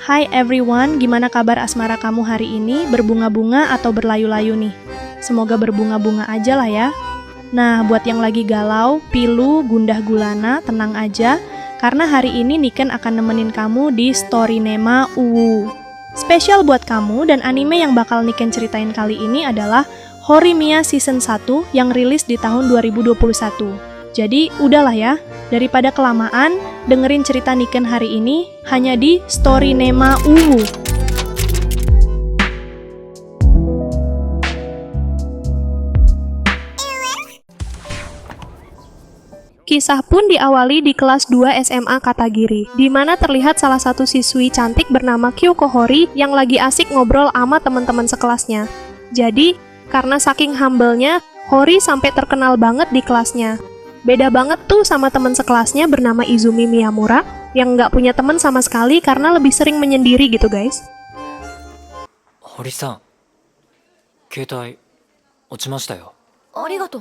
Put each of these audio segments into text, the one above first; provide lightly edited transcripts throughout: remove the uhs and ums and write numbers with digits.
Hai everyone, gimana kabar asmara kamu hari ini? Berbunga-bunga atau berlayu-layu nih? Semoga berbunga-bunga aja lah ya. Nah, buat yang lagi galau, pilu, gundah gulana, tenang aja. Karena hari ini Niken akan nemenin kamu di Storynema UWU. Spesial buat kamu dan anime yang bakal Niken ceritain kali ini adalah Horimiya Season 1 yang rilis di tahun 2021. Jadi, udahlah ya, daripada kelamaan, dengerin cerita Niken hari ini hanya di Storynema UWU. Kisah pun diawali di kelas 2 SMA Katagiri, di mana terlihat salah satu siswi cantik bernama Kyoko Hori yang lagi asik ngobrol sama teman-teman sekelasnya. Jadi, karena saking humble-nya, Hori sampai terkenal banget di kelasnya. Beda banget tuh sama teman sekelasnya bernama Izumi Miyamura, yang nggak punya teman sama sekali karena lebih sering menyendiri gitu guys. Hori-san, keitai ochimashita yo. Arigato.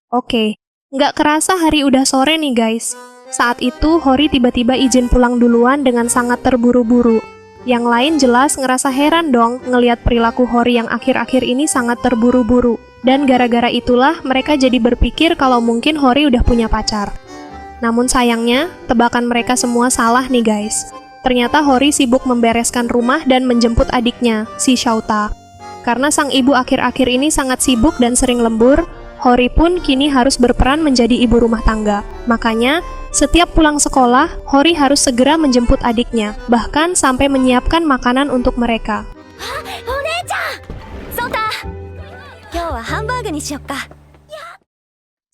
Oke, nggak kerasa hari udah sore nih guys. Saat itu Hori tiba-tiba izin pulang duluan dengan sangat terburu-buru. Yang lain jelas ngerasa heran dong ngelihat perilaku Hori yang akhir-akhir ini sangat terburu-buru. Dan gara-gara itulah mereka jadi berpikir kalau mungkin Hori udah punya pacar. Namun sayangnya, tebakan mereka semua salah nih guys. Ternyata Hori sibuk membereskan rumah dan menjemput adiknya, si Shouta. Karena sang ibu akhir-akhir ini sangat sibuk dan sering lembur, Hori pun kini harus berperan menjadi ibu rumah tangga. Makanya, setiap pulang sekolah, Hori harus segera menjemput adiknya, bahkan sampai menyiapkan makanan untuk mereka. Onechan! Shouta! Kyou wa hamburger ni shiyokka.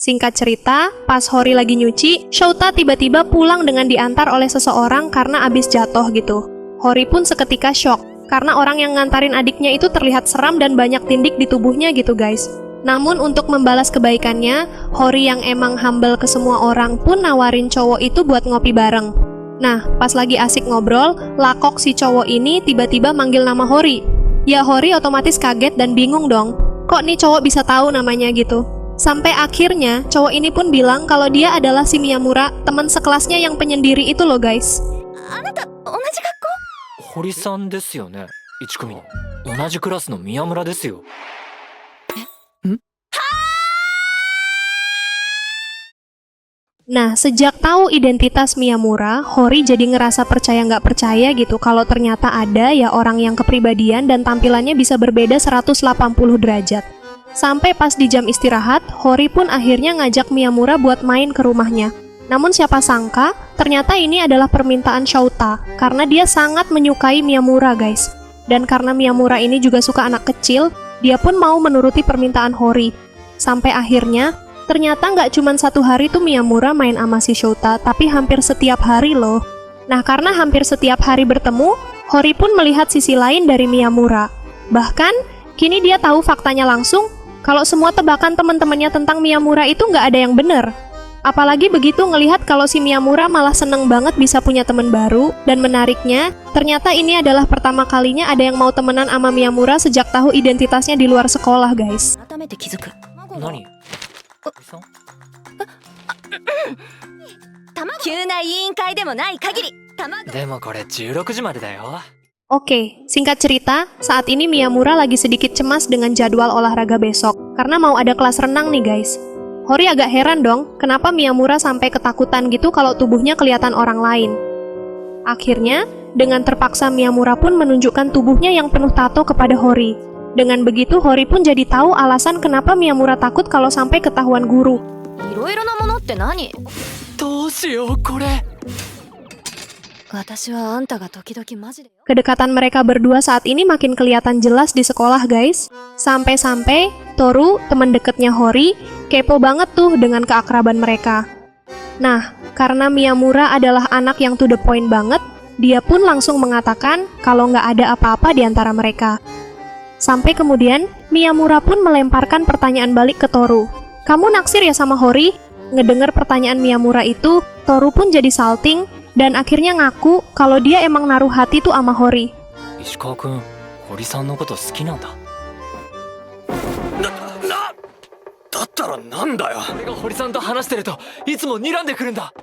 Singkat cerita, pas Hori lagi nyuci, Shouta tiba-tiba pulang dengan diantar oleh seseorang karena abis jatuh gitu. Hori pun seketika shock, karena orang yang ngantarin adiknya itu terlihat seram dan banyak tindik di tubuhnya gitu guys. Namun untuk membalas kebaikannya, Hori yang emang humble ke semua orang pun nawarin cowok itu buat ngopi bareng. Nah, pas lagi asik ngobrol, lakok si cowok ini tiba-tiba manggil nama Hori. Ya Hori otomatis kaget dan bingung dong. Kok nih cowok bisa tahu namanya gitu? Sampai akhirnya cowok ini pun bilang kalau dia adalah si Miyamura, teman sekelasnya yang penyendiri itu loh guys. Anata, onaji gakko? Hori-san desu yo ne, 1組の。同じクラスの宮村ですよ。Nah, sejak tahu identitas Miyamura, Hori jadi ngerasa percaya nggak percaya gitu kalau ternyata ada ya orang yang kepribadian dan tampilannya bisa berbeda 180 derajat. Sampai pas di jam istirahat, Hori pun akhirnya ngajak Miyamura buat main ke rumahnya. Namun siapa sangka, ternyata ini adalah permintaan Shouta, karena dia sangat menyukai Miyamura guys. Dan karena Miyamura ini juga suka anak kecil, dia pun mau menuruti permintaan Hori. Sampai akhirnya, ternyata nggak cuma satu hari tuh Miyamura main sama si Shouta, tapi hampir setiap hari loh. Nah, karena hampir setiap hari bertemu, Hori pun melihat sisi lain dari Miyamura. Bahkan, kini dia tahu faktanya langsung, kalau semua tebakan teman-temannya tentang Miyamura itu nggak ada yang bener. Apalagi begitu ngelihat kalau si Miyamura malah seneng banget bisa punya teman baru, dan menariknya, ternyata ini adalah pertama kalinya ada yang mau temenan sama Miyamura sejak tahu identitasnya di luar sekolah guys. Atamete kizuku. Nani? 急な委員会でもない限り、卵。でもこれ16時までだよ。 Oke, singkat cerita, saat ini Miyamura lagi sedikit cemas dengan jadwal olahraga besok, karena mau ada kelas renang nih guys. Hori agak heran dong, kenapa Miyamura sampai ketakutan gitu kalau tubuhnya kelihatan orang lain. Akhirnya, dengan terpaksa Miyamura pun menunjukkan tubuhnya yang penuh tato kepada Hori. Dengan begitu, Hori pun jadi tahu alasan kenapa Miyamura takut kalau sampai ketahuan guru. いろいろなものって何？どうしようこれ。私はあんたが時々マジで。 Kedekatan mereka berdua saat ini makin kelihatan jelas di sekolah guys. Sampai-sampai Toru, teman deketnya Hori, kepo banget tuh dengan keakraban mereka. Nah, karena Miyamura adalah anak yang to the point banget, dia pun langsung mengatakan kalau nggak ada apa-apa di antara mereka. Sampai kemudian, Miyamura pun melemparkan pertanyaan balik ke Toru. Kamu naksir ya sama Hori? Ngedengar pertanyaan Miyamura itu, Toru pun jadi salting, dan akhirnya ngaku kalau dia emang naruh hati tuh sama Hori. 石川くん、堀さんのこと好きなんだ。だったらなんだよ。俺が堀さんと話してるといつも睨んでくるんだ。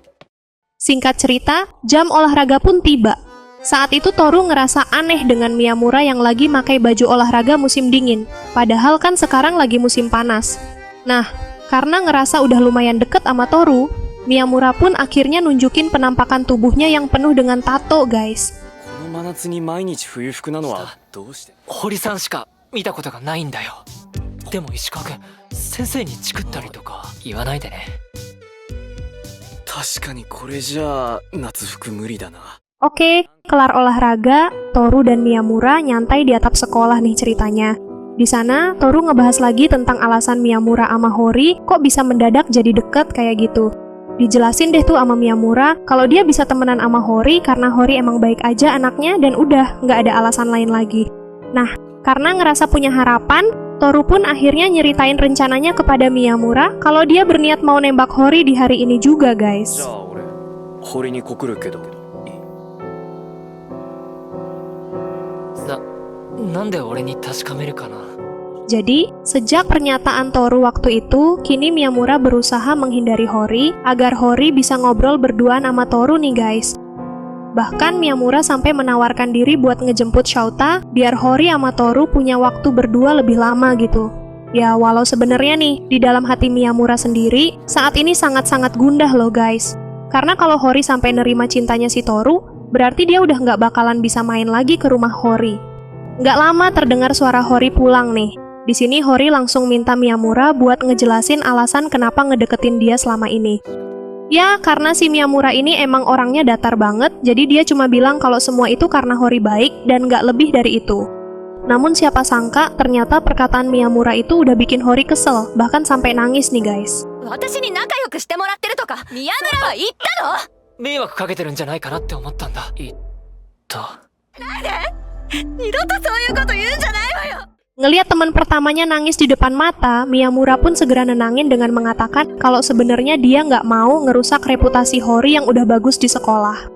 Singkat cerita, jam olahraga pun tiba. Saat itu Toru ngerasa aneh dengan Miyamura yang lagi pakai baju olahraga musim dingin, padahal kan sekarang lagi musim panas. Nah, karena ngerasa udah lumayan deket sama Toru, Miyamura pun akhirnya nunjukin penampakan tubuhnya yang penuh dengan tato, guys. この真夏に毎日冬服なのはどうして？堀さんしか見たことがないんだよ。でも石川君、先生にチクったりとか言わないでね。確かにこれじゃあ夏服無理だな。 Oke, kelar olahraga, Toru dan Miyamura nyantai di atap sekolah nih ceritanya. Di sana, Toru ngebahas lagi tentang alasan Miyamura sama Hori kok bisa mendadak jadi deket kayak gitu. Dijelasin deh tuh sama Miyamura kalau dia bisa temenan sama Hori karena Hori emang baik aja anaknya dan udah, nggak ada alasan lain lagi. Nah, karena ngerasa punya harapan, Toru pun akhirnya nyeritain rencananya kepada Miyamura kalau dia berniat mau nembak Hori di hari ini juga, guys. じゃあ俺堀に告るけどいい？なんで俺に確かめるかな。 Jadi, sejak pernyataan Toru waktu itu, kini Miyamura berusaha menghindari Hori agar Hori bisa ngobrol berduaan sama Toru nih guys. Bahkan Miyamura sampai menawarkan diri buat ngejemput Shouta biar Hori sama Toru punya waktu berdua lebih lama gitu. Ya walau sebenarnya nih, di dalam hati Miyamura sendiri, saat ini sangat-sangat gundah loh guys. Karena kalau Hori sampai nerima cintanya si Toru, berarti dia udah nggak bakalan bisa main lagi ke rumah Hori. Nggak lama terdengar suara Hori pulang nih. Di sini Hori langsung minta Miyamura buat ngejelasin alasan kenapa ngedeketin dia selama ini. Ya, karena si Miyamura ini emang orangnya datar banget, jadi dia cuma bilang kalau semua itu karena Hori baik dan nggak lebih dari itu. Namun siapa sangka, ternyata perkataan Miyamura itu udah bikin Hori kesel, bahkan sampai nangis nih guys. 私に仲良くしてもらってるとか宮村は言ったの？迷惑かけてるんじゃないかなって思ったんだ。言った。二度とそういうこと言うんじゃないわよ。 Ngeliat teman pertamanya nangis di depan mata, Miyamura pun segera nenangin dengan mengatakan kalau sebenarnya dia nggak mau ngerusak reputasi Hori yang udah bagus di sekolah.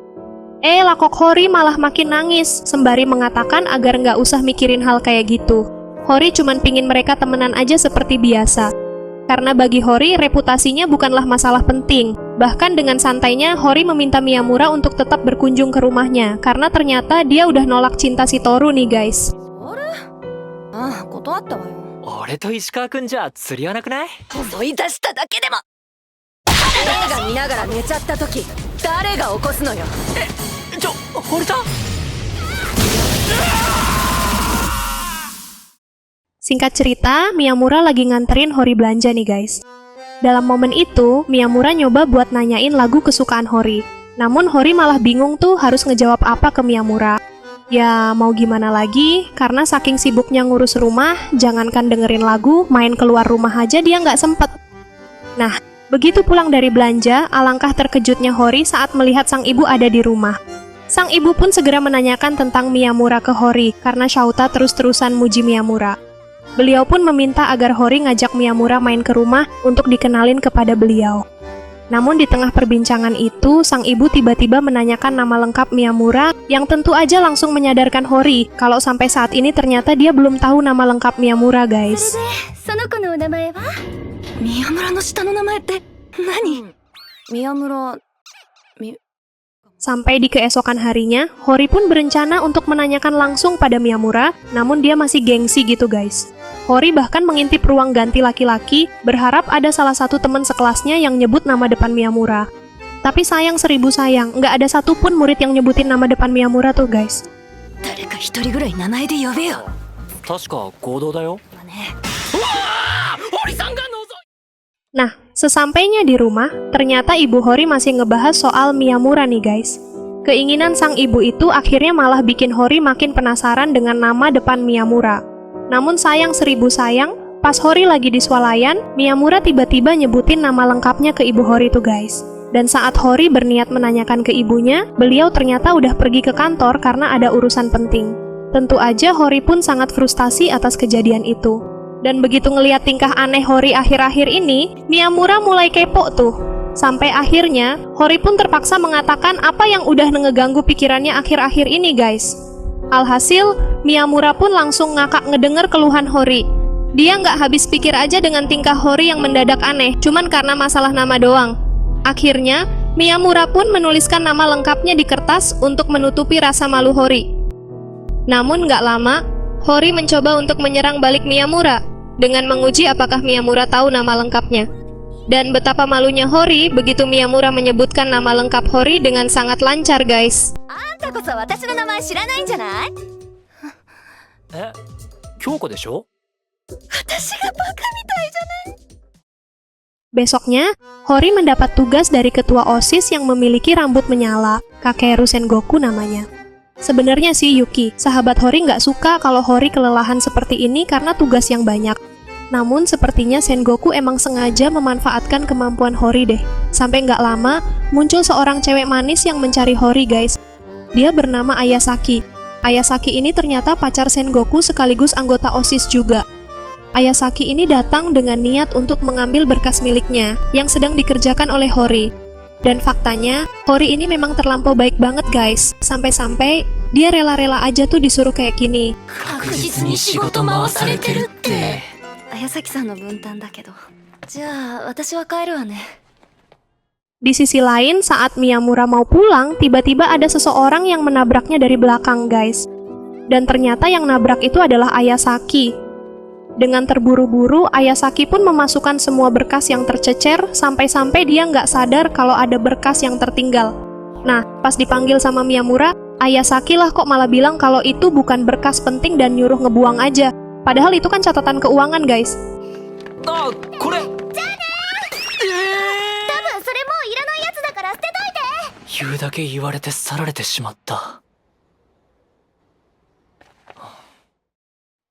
Lakok Hori malah makin nangis, sembari mengatakan agar nggak usah mikirin hal kayak gitu. Hori cuman pingin mereka temenan aja seperti biasa. Karena bagi Hori, reputasinya bukanlah masalah penting. Bahkan dengan santainya, Hori meminta Miyamura untuk tetap berkunjung ke rumahnya, karena ternyata dia udah nolak cinta si Toru nih guys. ああ、断ったわよ。俺と石川君じゃ釣り合わなくない？思い出しただけでも。映画見ながら寝ちゃった時、誰が起こすのよ。堀さん？ Singkat cerita, Miyamura lagi nganterin Hori belanja nih guys. Dalam momen itu, Miyamura nyoba buat nanyain lagu kesukaan Hori. Namun Hori malah bingung tuh harus ngejawab apa ke Miyamura. Ya mau gimana lagi, karena saking sibuknya ngurus rumah, jangankan dengerin lagu, main keluar rumah aja dia nggak sempet. Nah, begitu pulang dari belanja, alangkah terkejutnya Hori saat melihat sang ibu ada di rumah. Sang ibu pun segera menanyakan tentang Miyamura ke Hori, karena Shouta terus-terusan muji Miyamura. Beliau pun meminta agar Hori ngajak Miyamura main ke rumah untuk dikenalin kepada beliau. Namun di tengah perbincangan itu, sang ibu tiba-tiba menanyakan nama lengkap Miyamura yang tentu aja langsung menyadarkan Hori kalau sampai saat ini ternyata dia belum tahu nama lengkap Miyamura, guys. その子のお名前は？宮村の下の名前って何？宮村。 Sampai di keesokan harinya, Hori pun berencana untuk menanyakan langsung pada Miyamura, namun dia masih gengsi gitu guys. Hori bahkan mengintip ruang ganti laki-laki, berharap ada salah satu teman sekelasnya yang nyebut nama depan Miyamura. Tapi sayang seribu sayang, nggak ada satupun murid yang nyebutin nama depan Miyamura tuh guys. 誰か一人ぐらい名前で呼べよ。確か合同だよ。ね。 Nah, sesampainya di rumah, ternyata ibu Hori masih ngebahas soal Miyamura nih guys. Keinginan sang ibu itu akhirnya malah bikin Hori makin penasaran dengan nama depan Miyamura. Namun sayang seribu sayang, pas Hori lagi di swalayan, Miyamura tiba-tiba nyebutin nama lengkapnya ke ibu Hori tuh guys. Dan saat Hori berniat menanyakan ke ibunya, beliau ternyata udah pergi ke kantor karena ada urusan penting. Tentu aja Hori pun sangat frustasi atas kejadian itu. Dan begitu ngeliat tingkah aneh Hori akhir-akhir ini, Miyamura mulai kepo tuh. Sampai akhirnya, Hori pun terpaksa mengatakan apa yang udah ngeganggu pikirannya akhir-akhir ini guys. Alhasil, Miyamura pun langsung ngakak ngedenger keluhan Hori. Dia nggak habis pikir aja dengan tingkah Hori yang mendadak aneh, cuman karena masalah nama doang. Akhirnya, Miyamura pun menuliskan nama lengkapnya di kertas untuk menutupi rasa malu Hori. Namun nggak lama, Hori mencoba untuk menyerang balik Miyamura dengan menguji apakah Miyamura tahu nama lengkapnya. Dan betapa malunya Hori begitu Miyamura menyebutkan nama lengkap Hori dengan sangat lancar, guys. あんたこそ私の名前知らないんじゃない？え、京子でしょ？私がバカみたいじゃない？ Besoknya, Hori mendapat tugas dari ketua OSIS yang memiliki rambut menyala, Kakeru Sengoku namanya. Sebenarnya sih Yuki, sahabat Hori nggak suka kalau Hori kelelahan seperti ini karena tugas yang banyak. Namun sepertinya Sengoku emang sengaja memanfaatkan kemampuan Hori deh. Sampai nggak lama, muncul seorang cewek manis yang mencari Hori, guys. Dia bernama Ayasaki. Ayasaki ini ternyata pacar Sengoku sekaligus anggota OSIS juga. Ayasaki ini datang dengan niat untuk mengambil berkas miliknya yang sedang dikerjakan oleh Hori. Dan faktanya, Hori ini memang terlampau baik banget, guys. Sampai-sampai dia rela-rela aja tuh disuruh kayak gini. 確実に仕事回されてるって。綾崎さんの分担だけど。じゃあ私は帰るわね。 Di sisi lain, saat Miyamura mau pulang, tiba-tiba ada seseorang yang menabraknya dari belakang, guys. Dan ternyata yang nabrak itu adalah Ayasaki. Dengan terburu-buru, Ayasaki pun memasukkan semua berkas yang tercecer, sampai-sampai dia nggak sadar kalau ada berkas yang tertinggal. Nah, pas dipanggil sama Miyamura, Ayasaki lah kok malah bilang kalau itu bukan berkas penting dan nyuruh ngebuang aja. Padahal itu kan catatan keuangan, guys. あ、これ。多分それもういらないやつだから捨てといて。言うだけ言われて去られてしまった。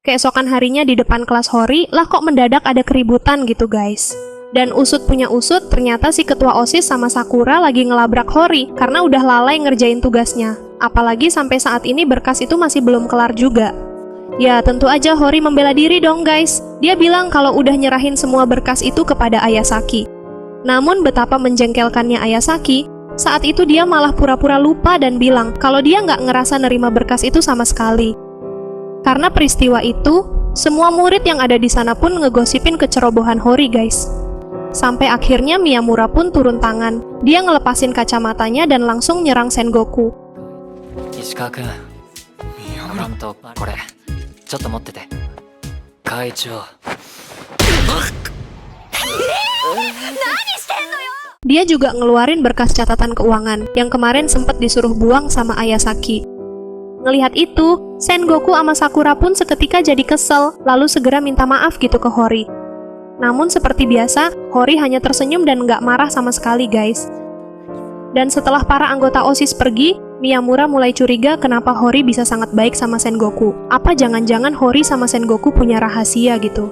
Keesokan harinya di depan kelas Hori, lah kok mendadak ada keributan gitu, guys. Dan usut punya usut, ternyata si ketua OSIS sama Sakura lagi ngelabrak Hori karena udah lalai ngerjain tugasnya. Apalagi sampai saat ini berkas itu masih belum kelar juga. Ya, tentu aja Hori membela diri dong, guys. Dia bilang kalau udah nyerahin semua berkas itu kepada Ayasaki. Namun betapa menjengkelkannya Ayasaki, saat itu dia malah pura-pura lupa dan bilang kalau dia nggak ngerasa nerima berkas itu sama sekali. Karena peristiwa itu, semua murid yang ada di sana pun ngegosipin kecerobohan Hori, guys. Sampai akhirnya Miyamura pun turun tangan. Dia ngelepasin kacamatanya dan langsung nyerang Sengoku. 石川君、ほんとこれちょっと持ってて。会長。Dia juga ngeluarin berkas catatan keuangan yang kemarin sempat disuruh buang sama Ayasaki. Ngelihat itu, Sengoku sama Sakura pun seketika jadi kesel, lalu segera minta maaf gitu ke Hori. Namun seperti biasa, Hori hanya tersenyum dan nggak marah sama sekali, guys. Dan setelah para anggota OSIS pergi, Miyamura mulai curiga kenapa Hori bisa sangat baik sama Sengoku. Apa jangan-jangan Hori sama Sengoku punya rahasia gitu.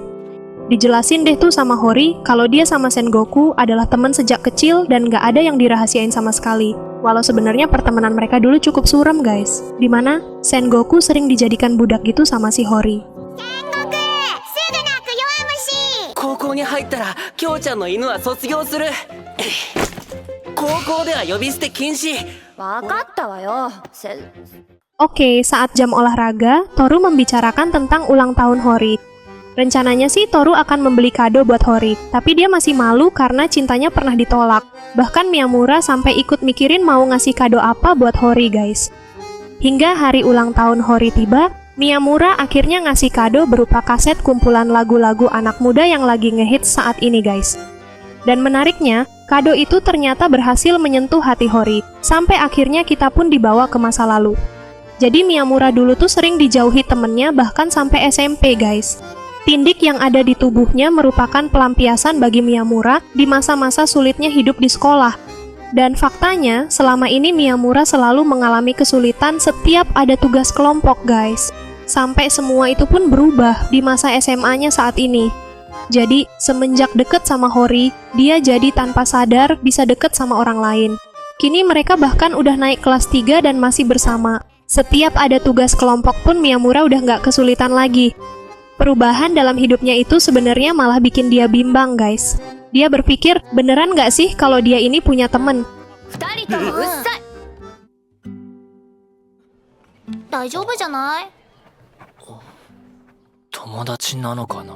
Dijelasin deh tuh sama Hori kalau dia sama Sengoku adalah teman sejak kecil dan nggak ada yang dirahasiain sama sekali. Walau sebenarnya pertemanan mereka dulu cukup suram, guys. Dimana Sengoku sering dijadikan budak gitu sama si Hori. 高校に入ったらきょうちゃんの犬は卒業する。高校では呼び捨て禁止。わかったわよ。Oke, saat jam olahraga, Toru membicarakan tentang ulang tahun Hori. Rencananya sih Toru akan membeli kado buat Hori, tapi dia masih malu karena cintanya pernah ditolak. Bahkan Miyamura sampai ikut mikirin mau ngasih kado apa buat Hori, guys. Hingga hari ulang tahun Hori tiba, Miyamura akhirnya ngasih kado berupa kaset kumpulan lagu-lagu anak muda yang lagi ngehits saat ini, guys. Dan menariknya, kado itu ternyata berhasil menyentuh hati Hori, sampai akhirnya kita pun dibawa ke masa lalu. Jadi Miyamura dulu tuh sering dijauhi temennya bahkan sampai SMP, guys. Tindik yang ada di tubuhnya merupakan pelampiasan bagi Miyamura di masa-masa sulitnya hidup di sekolah. Dan faktanya, selama ini Miyamura selalu mengalami kesulitan setiap ada tugas kelompok, guys. Sampai semua itu pun berubah di masa SMA-nya saat ini. Jadi, semenjak deket sama Hori, dia jadi tanpa sadar bisa deket sama orang lain. Kini mereka bahkan udah naik kelas 3 dan masih bersama. Setiap ada tugas kelompok pun Miyamura udah nggak kesulitan lagi. Perubahan dalam hidupnya itu sebenarnya malah bikin dia bimbang, guys. Dia berpikir, beneran nggak sih kalau dia ini punya temen? 二人ともうっさい。大丈夫じゃない？友達なのかな。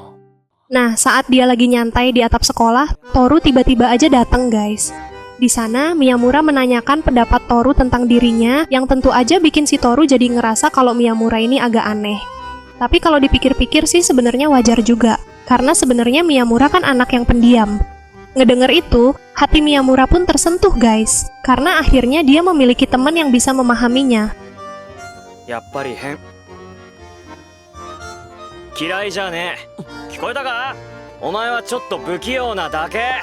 Nah, saat dia lagi nyantai di atap sekolah, Toru tiba-tiba aja datang, guys. Di sana, Miyamura menanyakan pendapat Toru tentang dirinya yang tentu aja bikin si Toru jadi ngerasa kalau Miyamura ini agak aneh. Tapi kalau dipikir-pikir sih sebenarnya wajar juga, karena sebenarnya Miyamura kan anak yang pendiam. Ngedenger itu, hati Miyamura pun tersentuh guys, karena akhirnya dia memiliki teman yang bisa memahaminya. やっぱり変嫌いじゃねえ聞こえたかお前はちょっと不器用なだけ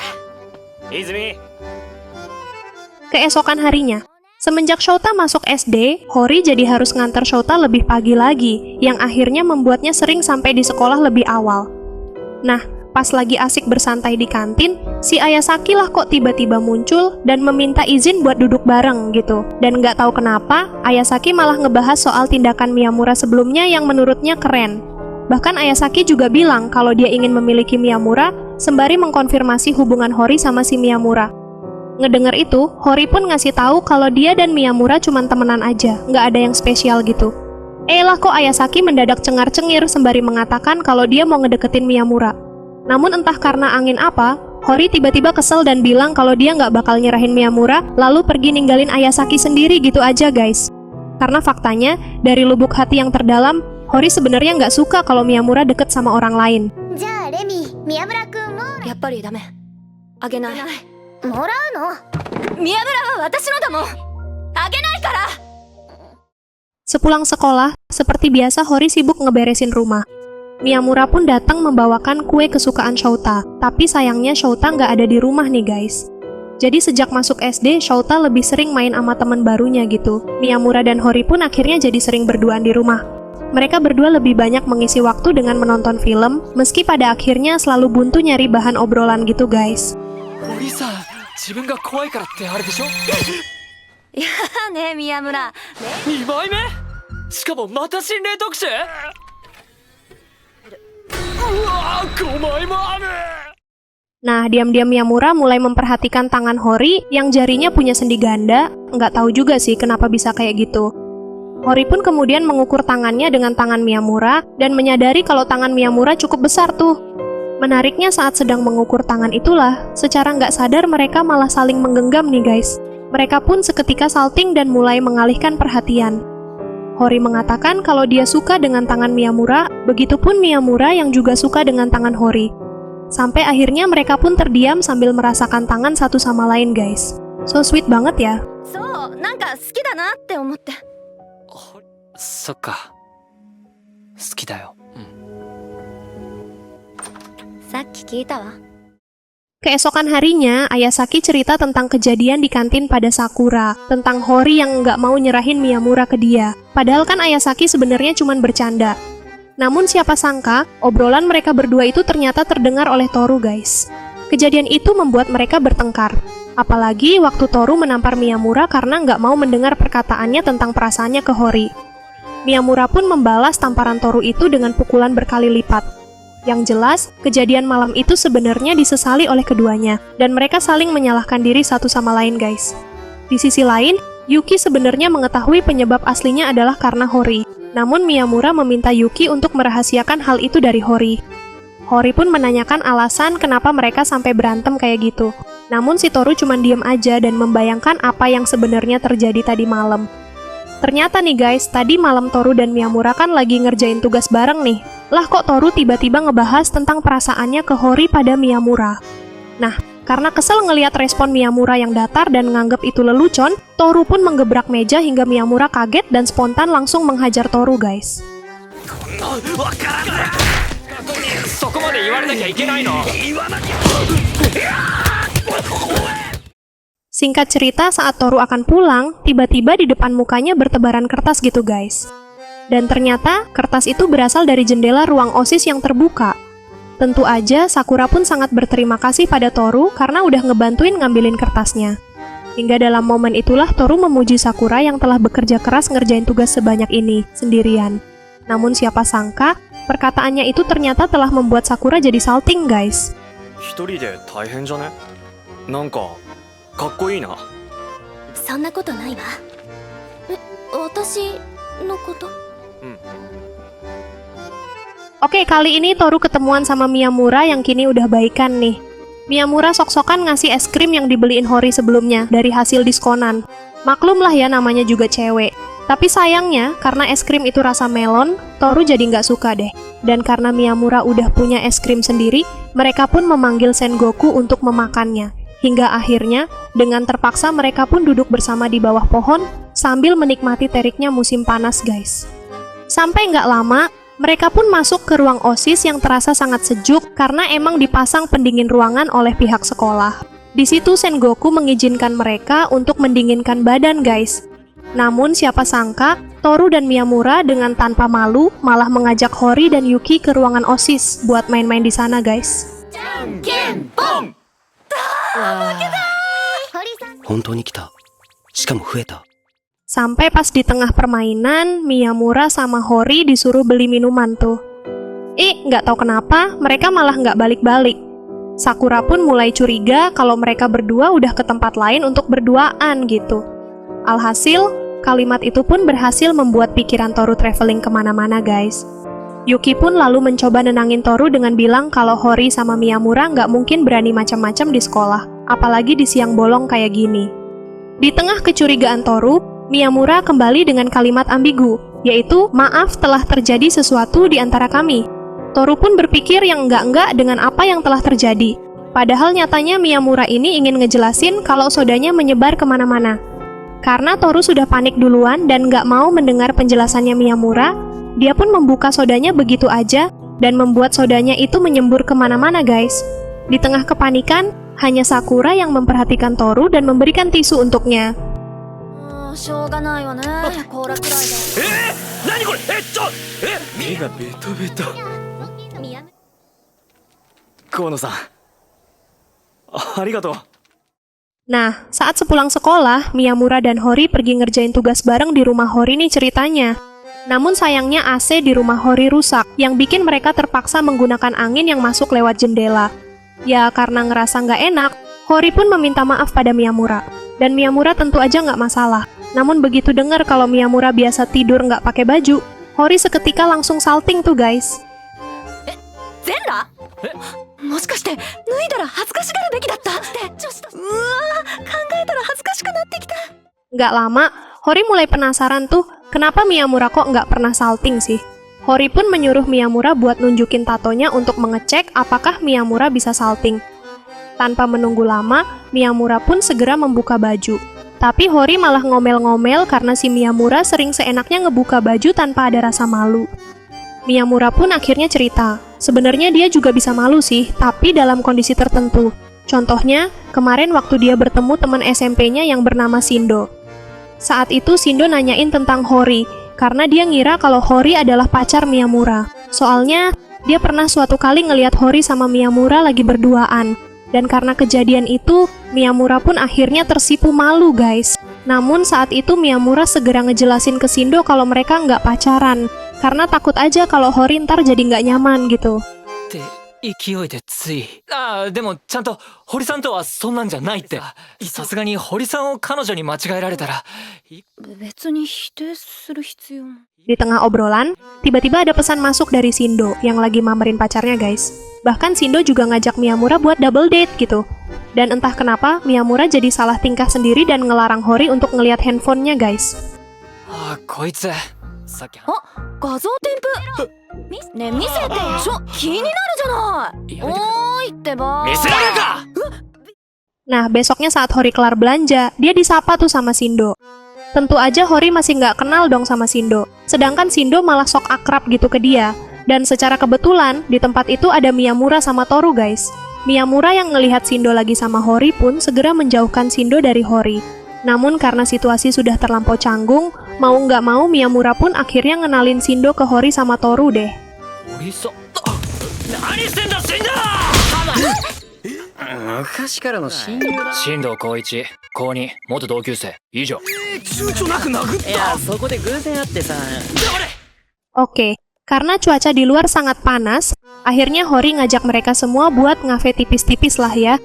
泉 Keesokan harinya, semenjak Shota masuk SD, Hori jadi harus nganter Shota lebih pagi lagi, yang akhirnya membuatnya sering sampai di sekolah lebih awal. Nah, pas lagi asik bersantai di kantin, si Ayasaki lah kok tiba-tiba muncul dan meminta izin buat duduk bareng gitu. Dan nggak tahu kenapa, Ayasaki malah ngebahas soal tindakan Miyamura sebelumnya yang menurutnya keren. Bahkan Ayasaki juga bilang kalau dia ingin memiliki Miyamura, sembari mengkonfirmasi hubungan Hori sama si Miyamura. Ngedenger itu, Hori pun ngasih tahu kalau dia dan Miyamura cuman temenan aja, nggak ada yang spesial gitu. Lah kok Ayasaki mendadak cengar-cengir sembari mengatakan kalau dia mau ngedeketin Miyamura. Namun entah karena angin apa, Hori tiba-tiba kesel dan bilang kalau dia nggak bakal nyerahin Miyamura, lalu pergi ninggalin Ayasaki sendiri gitu aja guys. Karena faktanya, dari lubuk hati yang terdalam, Hori sebenarnya nggak suka kalau Miyamura deket sama orang lain. じゃあレミ宮村くんもやっぱりダメあげないもらうの宮村は私のだもんあげないから Sepulang sekolah, seperti biasa Hori sibuk ngeberesin rumah. Miyamura pun datang membawakan kue kesukaan Shouta, tapi sayangnya Shouta nggak ada di rumah nih guys. Jadi sejak masuk SD, Shouta lebih sering main sama teman barunya gitu. Miyamura dan Hori pun akhirnya jadi sering berduaan di rumah. Mereka berdua lebih banyak mengisi waktu dengan menonton film, meski pada akhirnya selalu buntu nyari bahan obrolan gitu guys. 堀さん自分が怖いからってあれでしょいやね宮村2枚目しかもまた心霊特集うわー5枚もある Nah, diam-diam Miyamura mulai memperhatikan tangan Hori yang jarinya punya sendi ganda. Nggak tahu juga sih kenapa bisa kayak gitu. Hori pun kemudian mengukur tangannya dengan tangan Miyamura dan menyadari kalau tangan Miyamura cukup besar tuh. Menariknya saat sedang mengukur tangan itulah, secara nggak sadar mereka malah saling menggenggam nih guys. Mereka pun seketika salting dan mulai mengalihkan perhatian. Hori mengatakan kalau dia suka dengan tangan Miyamura, begitupun Miyamura yang juga suka dengan tangan Hori. Sampai akhirnya mereka pun terdiam sambil merasakan tangan satu sama lain guys. So sweet banget ya. そうなんか好きだなって思ってそっか好きだよ、さっき聞いたわ Keesokan harinya, Ayasaki cerita tentang kejadian di kantin pada Sakura, tentang Hori yang nggak mau nyerahin Miyamura ke dia. Padahal kan Ayasaki sebenarnya cuma bercanda. Namun siapa sangka, obrolan mereka berdua itu ternyata terdengar oleh Toru guys. Kejadian itu membuat mereka bertengkar. Apalagi waktu Toru menampar Miyamura karena nggak mau mendengar perkataannya tentang perasaannya ke Hori. Miyamura pun membalas tamparan Toru itu dengan pukulan berkali lipat. Yang jelas, kejadian malam itu sebenarnya disesali oleh keduanya, dan mereka saling menyalahkan diri satu sama lain guys. Di sisi lain, Yuki sebenarnya mengetahui penyebab aslinya adalah karena Hori. Namun Miyamura meminta Yuki untuk merahasiakan hal itu dari Hori. Hori pun menanyakan alasan kenapa mereka sampai berantem kayak gitu. Namun si Toru cuma diem aja dan membayangkan apa yang sebenarnya terjadi tadi malam. Ternyata nih guys, tadi malam Toru dan Miyamura kan lagi ngerjain tugas bareng nih. Lah kok Toru tiba-tiba ngebahas tentang perasaannya ke Hori pada Miyamura. Nah, karena kesel ngelihat respon Miyamura yang datar dan nganggep itu lelucon, Toru pun menggebrak meja hingga Miyamura kaget dan spontan langsung menghajar Toru guys. そこまで言われなきゃいけないの Singkat cerita, saat Toru akan pulang, tiba-tiba di depan mukanya bertebaran kertas gitu guys. Dan ternyata, kertas itu berasal dari jendela ruang OSIS yang terbuka. Tentu aja, Sakura pun sangat berterima kasih pada Toru karena udah ngebantuin ngambilin kertasnya. Hingga dalam momen itulah Toru memuji Sakura yang telah bekerja keras ngerjain tugas sebanyak ini, sendirian. Namun siapa sangka, perkataannya itu ternyata telah membuat Sakura jadi salting guys. 一人で大変じゃねなんかかっこいいなそんなことないわ私のこと Oke, kali ini Toru ketemuan sama Miyamura yang kini udah baikan nih. Miyamura sok-sokan ngasih es krim yang dibeliin Hori sebelumnya dari hasil diskonan. Maklum lah ya, namanya juga cewek. Tapi sayangnya, karena es krim itu rasa melon, Toru jadi nggak suka deh. Dan karena Miyamura udah punya es krim sendiri, mereka pun memanggil Sengoku untuk memakannya. Hingga akhirnya, dengan terpaksa mereka pun duduk bersama di bawah pohon, sambil menikmati teriknya musim panas guys. Sampai nggak lama, mereka pun masuk ke ruang OSIS yang terasa sangat sejuk karena emang dipasang pendingin ruangan oleh pihak sekolah. Di situ Sengoku mengizinkan mereka untuk mendinginkan badan guys. Namun siapa sangka, Toru dan Miyamura dengan tanpa malu malah mengajak Hori dan Yuki ke ruangan OSIS buat main-main di sana guys. 本当に来た。しかも増えた。 Sampai pas di tengah permainan, Miyamura sama Hori disuruh beli minuman tuh. Nggak tahu kenapa, mereka malah nggak balik-balik. Sakura pun mulai curiga kalau mereka berdua udah ke tempat lain untuk berduaan gitu. Alhasil, kalimat itu pun berhasil membuat pikiran Toru traveling kemana-mana guys. Yuki pun lalu mencoba nenangin Toru dengan bilang kalau Hori sama Miyamura nggak mungkin berani macam-macam di sekolah, apalagi di siang bolong kayak gini. Di tengah kecurigaan Toru, Miyamura kembali dengan kalimat ambigu, yaitu maaf telah terjadi sesuatu di antara kami. Toru pun berpikir yang enggak-enggak dengan apa yang telah terjadi. Padahal nyatanya Miyamura ini ingin ngejelasin kalau sodanya menyebar kemana-mana. Karena Toru sudah panik duluan dan nggak mau mendengar penjelasannya Miyamura, dia pun membuka sodanya begitu aja dan membuat sodanya itu menyembur kemana-mana guys. Di tengah kepanikan, hanya Sakura yang memperhatikan Toru dan memberikan tisu untuknya. しょうがないわね。コーラくらいだ。何これ目がベトベト。河野さん、ありがとう。 Nah, saat sepulang sekolah, Miyamura dan Hori pergi ngerjain tugas bareng di rumah Hori nih ceritanya. Namun sayangnya AC di rumah Hori rusak, yang bikin mereka terpaksa menggunakan angin yang masuk lewat jendela. Ya, karena ngerasa nggak enak, Hori pun meminta maaf pada Miyamura. Dan Miyamura tentu aja nggak masalah. Namun begitu dengar kalau Miyamura biasa tidur nggak pakai baju, Hori seketika langsung salting tuh guys. 全裸？もしかして脱いだら恥ずかしがるべきだったってちょっとうわー考えたら恥ずかしくなってきた。 Nggak lama, Hori mulai penasaran tuh, kenapa Miyamura kok nggak pernah salting sih? Hori pun menyuruh Miyamura buat nunjukin tatonya untuk mengecek apakah Miyamura bisa salting. Tanpa menunggu lama, Miyamura pun segera membuka baju. Tapi Hori malah ngomel-ngomel karena si Miyamura sering seenaknya ngebuka baju tanpa ada rasa malu. Miyamura pun akhirnya cerita, sebenarnya dia juga bisa malu sih, tapi dalam kondisi tertentu. Contohnya, kemarin waktu dia bertemu teman SMP-nya yang bernama Shindo. Saat itu Shindo nanyain tentang Hori, karena dia ngira kalau Hori adalah pacar Miyamura. Soalnya, dia pernah suatu kali ngelihat Hori sama Miyamura lagi berduaan. Dan karena kejadian itu, Miyamura pun akhirnya tersipu malu guys. Namun saat itu Miyamura segera ngejelasin ke Shindo kalau mereka nggak pacaran. Karena takut aja kalau Hori ntar jadi nggak nyaman gitu. 勢いでつい。でもちゃんと堀さんとはそんなんじゃないって。さすがに堀さんを彼女に間違えられたら。別に否定する必要も。 Di tengah obrolan, tiba-tiba ada pesan masuk dari Shindo yang lagi mamerin pacarnya guys. Bahkan Shindo juga ngajak Miyamura buat double date gitu. Dan entah kenapa Miyamura jadi salah tingkah sendiri dan ngelarang Hori untuk ngelihat handphonenya guys. こいつさっき。あ、画像添付。ねえ見せて。気になるじゃない。おーいってば。見せられるか。 Nah, besoknya saat Hori kelar belanja, dia disapa tuh sama Shindo. Tentu aja Hori masih nggak kenal dong sama Shindo. Sedangkan Shindo malah sok akrab gitu ke dia. Dan secara kebetulan, di tempat itu ada Miyamura sama Toru guys. Miyamura yang ngelihat Shindo lagi sama Hori pun segera menjauhkan Shindo dari Hori. Namun karena situasi sudah terlampau canggung, mau nggak mau Miyamura pun akhirnya ngenalin Shindo ke Hori sama Toru deh. 堀さん。何してんだ死んだ。昔からの親友だ。新藤光一、高2、元同級生、以上。躊躇なく殴った。いやそこで偶然会ってさ。黙れ。 Oke, karena cuaca di luar sangat panas, akhirnya Hori ngajak mereka semua buat ngafe tipis-tipis lah ya.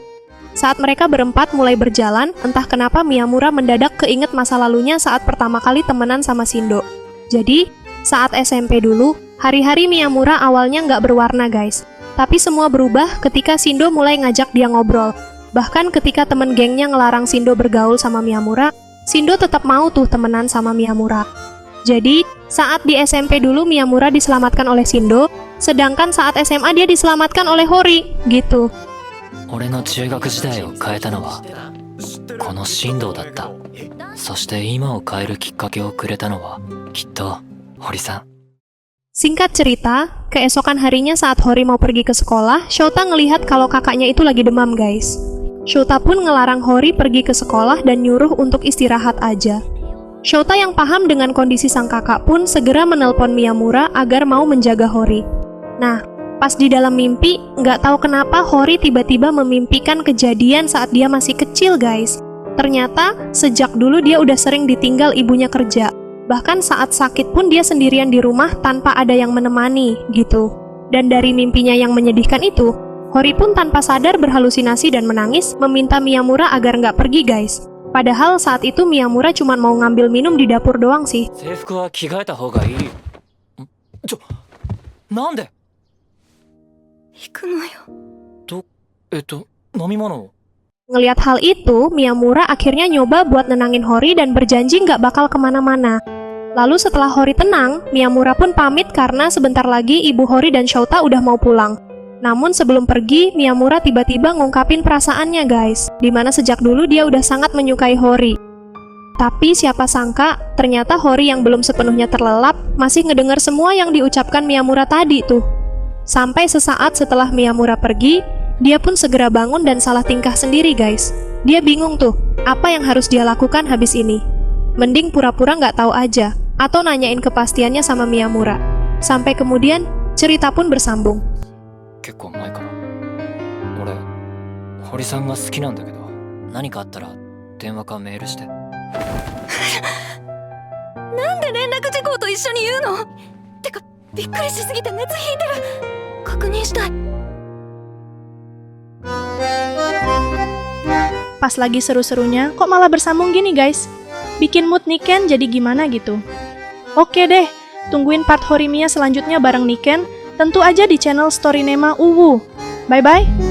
Saat mereka berempat mulai berjalan, entah kenapa Miyamura mendadak keinget masa lalunya saat pertama kali temenan sama Shindo. Jadi, saat SMP dulu, hari-hari Miyamura awalnya nggak berwarna guys. Tapi semua berubah ketika Shindo mulai ngajak dia ngobrol. Bahkan ketika temen gengnya ngelarang Shindo bergaul sama Miyamura, Shindo tetap mau tuh temenan sama Miyamura. Jadi, saat di SMP dulu Miyamura diselamatkan oleh Shindo, sedangkan saat SMA dia diselamatkan oleh Hori, gitu. 俺の中学時代を変えたのはこの進藤だった。そして今を変えるきっかけをくれたのはきっと堀さん。 Singkat cerita, keesokan harinya saat Hori mau pergi ke sekolah, Shota ngelihat kalau kakaknya itu lagi demam, guys. Shota pun ngelarang Hori pergi ke sekolah dan nyuruh untuk istirahat aja. Shota yang paham dengan kondisi sang kakak pun segera menelpon Miyamura agar mau menjaga Hori. Nah, pas di dalam mimpi, nggak tahu kenapa Hori tiba-tiba memimpikan kejadian saat dia masih kecil, guys. Ternyata, sejak dulu dia udah sering ditinggal ibunya kerja. Bahkan saat sakit pun dia sendirian di rumah tanpa ada yang menemani, gitu. Dan dari mimpinya yang menyedihkan itu, Hori pun tanpa sadar berhalusinasi dan menangis meminta Miyamura agar nggak pergi, guys. Padahal saat itu Miyamura cuma mau ngambil minum di dapur doang sih. 制服は着替えた方がいい。なんで？行くのよ。飲み物を。 Ngelihat hal itu, Miyamura akhirnya nyoba buat nenangin Hori dan berjanji nggak bakal kemana-mana. Lalu setelah Hori tenang, Miyamura pun pamit karena sebentar lagi ibu Hori dan Shota udah mau pulang. Namun sebelum pergi, Miyamura tiba-tiba ngungkapin perasaannya, guys, dimana sejak dulu dia udah sangat menyukai Hori. Tapi siapa sangka, ternyata Hori yang belum sepenuhnya terlelap masih ngedengar semua yang diucapkan Miyamura tadi tuh. Sampai sesaat setelah Miyamura pergi, dia pun segera bangun dan salah tingkah sendiri, guys. Dia bingung tuh, apa yang harus dia lakukan habis ini. Mending pura-pura nggak tahu aja, atau nanyain kepastiannya sama Miyamura. Sampai kemudian, cerita pun bersambung. 結構前から俺堀さんが好きなんだけど何かあったら電話かメールしてなんで連絡事項と一緒に言うの？てか、びっくりしすぎて熱引いてる。確認したい。 Pas lagi seru-serunya, kok malah bersambung gini, guys? Bikin mood Niken jadi gimana gitu. Oke deh, tungguin part Horimiya selanjutnya bareng Niken, tentu aja di channel Storynema Uwu. Bye-bye!